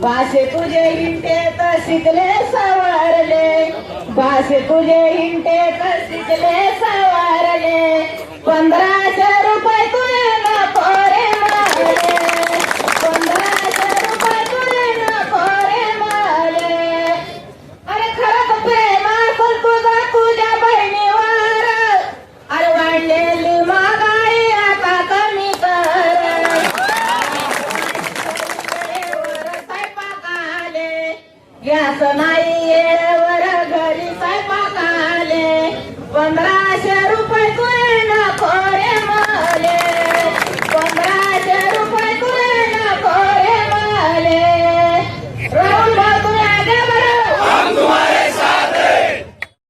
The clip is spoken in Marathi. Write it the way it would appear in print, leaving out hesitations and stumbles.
बासे तुझे हिंटे तर शिकले सवारले, बासे तुझे हिंटे तर शिकले सवारले, 1500 रुपये तुझे नको रे माले, 1500 रुपये तुझे नको रे माले. अरे खरंच प्रेम असेल तुझा तुझ्या बहिणीवर, अरे वाढलेली महागाई आता कमी कर. स्वयंपाक आले गॅस नाही येळेवर घरी स्वयंपाक आले, 1500 रुपये तुझे